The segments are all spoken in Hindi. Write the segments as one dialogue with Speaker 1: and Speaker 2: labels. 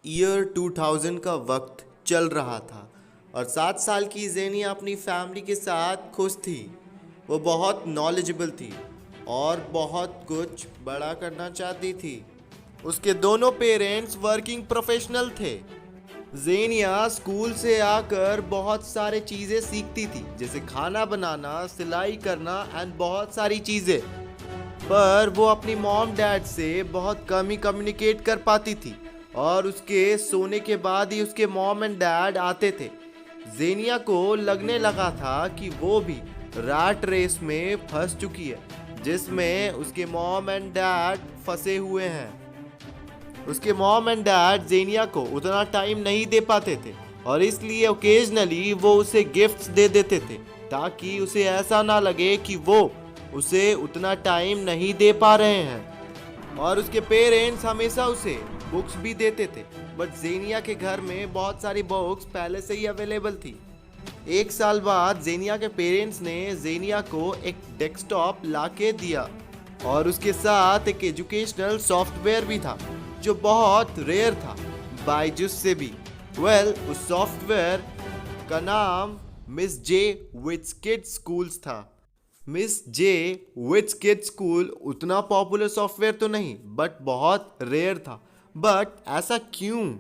Speaker 1: ईयर 2000 का वक्त चल रहा था और 7 साल की ज़ेनिया अपनी फैमिली के साथ खुश थी। वो बहुत नॉलेजेबल थी और बहुत कुछ बड़ा करना चाहती थी। उसके दोनों पेरेंट्स वर्किंग प्रोफेशनल थे। ज़ेनिया स्कूल से आकर बहुत सारे चीज़ें सीखती थी, जैसे खाना बनाना, सिलाई करना एंड बहुत सारी चीज़ें। पर वो अपनी मॉम डैड से बहुत कम ही कम्युनिकेट कर पाती थी और उसके सोने के बाद ही उसके मॉम एंड डैड आते थे। ज़ेनिया को लगने लगा था कि वो भी रैट रेस में फंस चुकी है, जिसमें उसके मॉम एंड डैड फंसे हुए हैं। उसके मॉम एंड डैड ज़ेनिया को उतना टाइम नहीं दे पाते थे और इसलिए ओकेजनली वो उसे गिफ्ट्स दे देते थे, ताकि उसे ऐसा ना लगे कि वो उसे उतना टाइम नहीं दे पा रहे हैं। और उसके पेरेंट्स हमेशा उसे बुक्स भी देते थे, बट ज़ेनिया के घर में बहुत सारी बुक्स पहले से ही अवेलेबल थी। 1 साल बाद ज़ेनिया के पेरेंट्स ने ज़ेनिया को एक डेस्कटॉप लाके दिया और उसके साथ एक एजुकेशनल सॉफ्टवेयर भी था जो बहुत रेयर था, बायजूस से भी। उस सॉफ्टवेयर का नाम Miss J with kids schools था। Miss J with kids school उतना पॉपुलर सॉफ्टवेयर तो नहीं, बट बहुत रेयर था। बट ऐसा क्यों?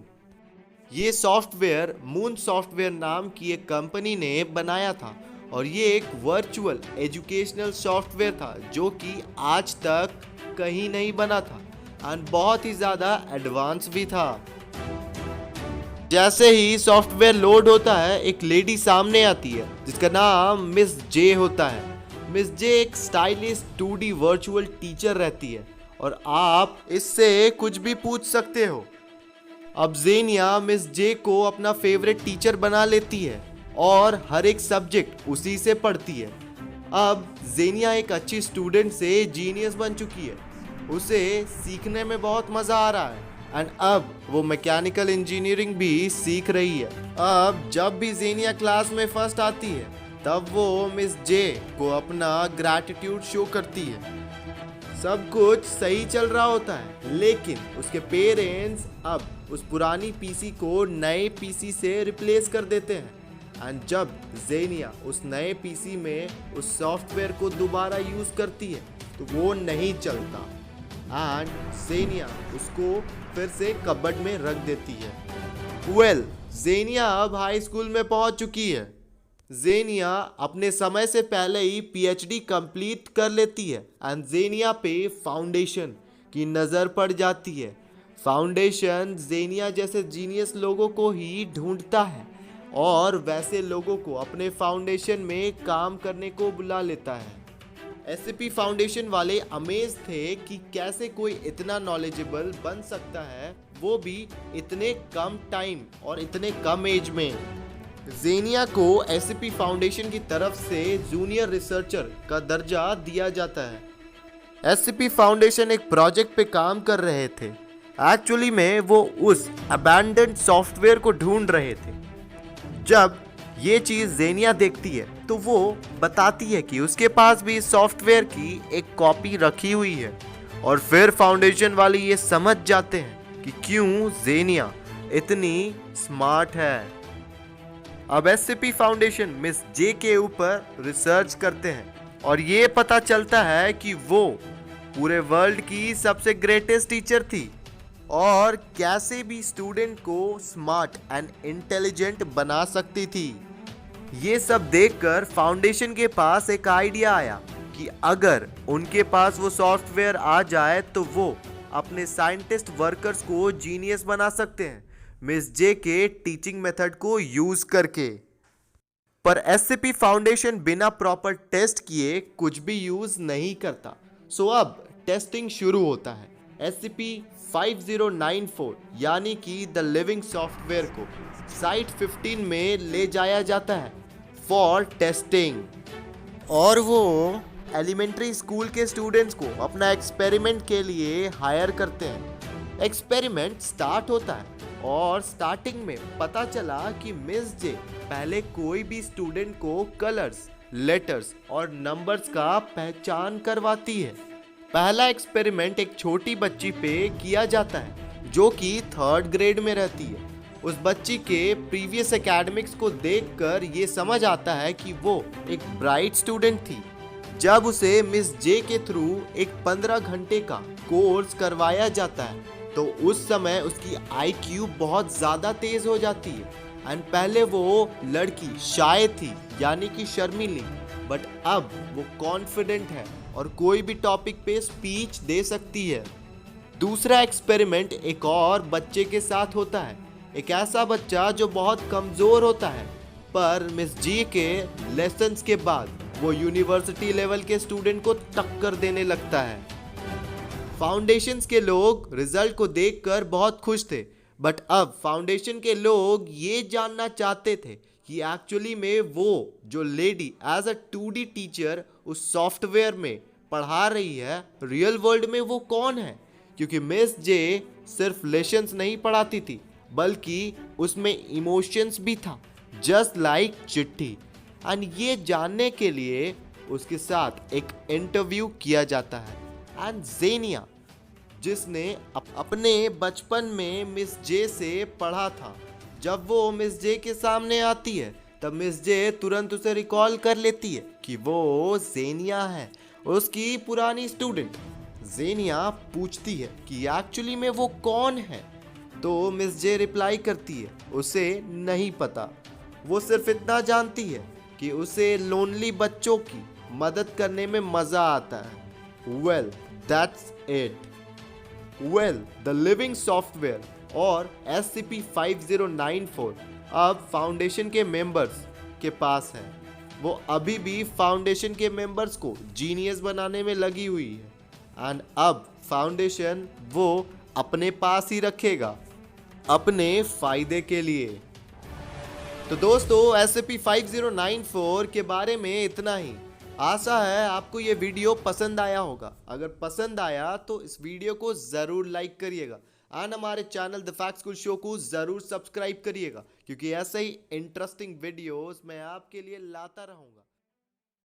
Speaker 1: ये सॉफ्टवेयर मून सॉफ्टवेयर नाम की एक कंपनी ने बनाया था और ये एक वर्चुअल एजुकेशनल सॉफ्टवेयर था जो कि आज तक कहीं नहीं बना था एंड बहुत ही ज़्यादा एडवांस भी था। जैसे ही सॉफ्टवेयर लोड होता है, एक लेडी सामने आती है जिसका नाम मिस जे होता है। मिस जे एक स्टाइलिश 2D वर्चुअल टीचर रहती है और आप इससे कुछ भी पूछ सकते हो। अब ज़ेनिया मिस जे को अपना फेवरेट टीचर बना लेती है और हर एक सब्जेक्ट उसी से पढ़ती है। अब ज़ेनिया एक अच्छी स्टूडेंट से जीनियस बन चुकी है। उसे सीखने में बहुत मज़ा आ रहा है एंड अब वो मैकेनिकल इंजीनियरिंग भी सीख रही है। अब जब भी ज़ेनिया क्लास में फर्स्ट आती है, तब वो मिस जे को अपना ग्रैटिट्यूड शो करती है। सब कुछ सही चल रहा होता है, लेकिन उसके पेरेंट्स अब उस पुरानी पीसी को नए पीसी से रिप्लेस कर देते हैं एंड जब ज़ेनिया उस नए पीसी में उस सॉफ्टवेयर को दोबारा यूज़ करती है तो वो नहीं चलता एंड ज़ेनिया उसको फिर से कबर्ड में रख देती है। ज़ेनिया अब हाई स्कूल में पहुंच चुकी है। ज़ेनिया अपने समय से पहले ही पीएचडी कंप्लीट कर लेती है एंड ज़ेनिया पे फाउंडेशन की नज़र पड़ जाती है। फाउंडेशन ज़ेनिया जैसे जीनियस लोगों को ही ढूंढता है और वैसे लोगों को अपने फाउंडेशन में काम करने को बुला लेता है। एससीपी फाउंडेशन वाले अमेज थे कि कैसे कोई इतना नॉलेजेबल बन सकता है, वो भी इतने कम टाइम और इतने कम एज में। ज़ेनिया को एससीपी फाउंडेशन की तरफ से जूनियर रिसर्चर का दर्जा दिया जाता है। एससीपी फाउंडेशन एक प्रोजेक्ट पे काम कर रहे थे। एक्चुअली में वो उस अबैंडन्ड सॉफ्टवेयर को ढूंढ रहे थे। जब ये चीज़ ज़ेनिया देखती है तो वो बताती है कि उसके पास भी इस सॉफ्टवेयर की एक कॉपी रखी हुई है और फिर फाउंडेशन वाले ये समझ जाते हैं कि क्यों ज़ेनिया इतनी स्मार्ट है। अब एससीपी फाउंडेशन मिस जे के ऊपर रिसर्च करते हैं और ये पता चलता है कि वो पूरे वर्ल्ड की सबसे ग्रेटेस्ट टीचर थी और कैसे भी स्टूडेंट को स्मार्ट एंड इंटेलिजेंट बना सकती थी। ये सब देखकर फाउंडेशन के पास एक आइडिया आया कि अगर उनके पास वो सॉफ्टवेयर आ जाए तो वो अपने साइंटिस्ट वर्कर्स को जीनियस बना सकते हैं मिस जे के टीचिंग मेथड को यूज करके। पर एससीपी फाउंडेशन बिना प्रॉपर टेस्ट किए कुछ भी यूज नहीं करता। सो अब टेस्टिंग शुरू होता है। एससीपी 5094 यानी कि द लिविंग सॉफ्टवेयर को साइट 15 में ले जाया जाता है फॉर टेस्टिंग और वो एलिमेंट्री स्कूल के स्टूडेंट्स को अपना एक्सपेरिमेंट के लिए हायर करते हैं। एक्सपेरिमेंट स्टार्ट होता है और स्टार्टिंग में पता चला कि मिस जे पहले कोई भी स्टूडेंट को कलर्स, लेटर्स और नंबर्स का पहचान करवाती है। पहला एक्सपेरिमेंट एक छोटी बच्ची पे किया जाता है जो कि 3rd ग्रेड में रहती है। उस बच्ची के प्रीवियस एकेडमिक्स को देखकर ये समझ आता है कि वो एक ब्राइट स्टूडेंट थी। जब उसे मिस जे के थ्रू एक 15 घंटे का कोर्स करवाया जाता है तो उस समय उसकी IQ बहुत ज़्यादा तेज हो जाती है। एंड पहले वो लड़की शाय थी, यानी कि शर्मीली, बट अब वो कॉन्फिडेंट है और कोई भी टॉपिक पे स्पीच दे सकती है। दूसरा एक्सपेरिमेंट एक और बच्चे के साथ होता है। एक ऐसा बच्चा जो बहुत कमज़ोर होता है, पर मिस जी के लेसन्स के बाद वो यूनिवर्सिटी लेवल के स्टूडेंट को टक्कर देने लगता है। फाउंडेशंस के लोग रिजल्ट को देखकर बहुत खुश थे, बट अब फाउंडेशन के लोग ये जानना चाहते थे कि एक्चुअली में वो जो lady as a 2D teacher उस सॉफ्टवेयर में पढ़ा रही है, रियल वर्ल्ड में वो कौन है। क्योंकि मिस जे सिर्फ लेसन्स नहीं पढ़ाती थी, बल्कि उसमें इमोशंस भी था, जस्ट लाइक चिट्ठी। एंड ये जानने के लिए उसके साथ एक इंटरव्यू किया जाता है। एंड जेनिया, जिसने अपने बचपन में मिस जे से पढ़ा था, जब वो मिस जे के सामने आती है तब मिस जे तुरंत उसे रिकॉल कर लेती है कि वो जेनिया है, उसकी पुरानी स्टूडेंट। जेनिया पूछती है कि एक्चुअली में वो कौन है, तो मिस जे रिप्लाई करती है उसे नहीं पता। वो सिर्फ इतना जानती है कि उसे लोनली बच्चों की मदद करने में मज़ा आता है। Well, that's it. Well, the living software और SCP-5094 अब फाउंडेशन के मेंबर्स के पास है। वो अभी भी फाउंडेशन के मेंबर्स को जीनियस बनाने में लगी हुई है। एंड अब फाउंडेशन वो अपने पास ही रखेगा, अपने फायदे के लिए। तो दोस्तों, SCP-5094 के बारे में इतना ही। आशा है आपको ये वीडियो पसंद आया होगा। अगर पसंद आया तो इस वीडियो को ज़रूर लाइक करिएगा एंड हमारे channel the fact school show को ज़रूर सब्सक्राइब करिएगा, क्योंकि ऐसे ही इंटरेस्टिंग वीडियोस मैं आपके लिए लाता रहूँगा।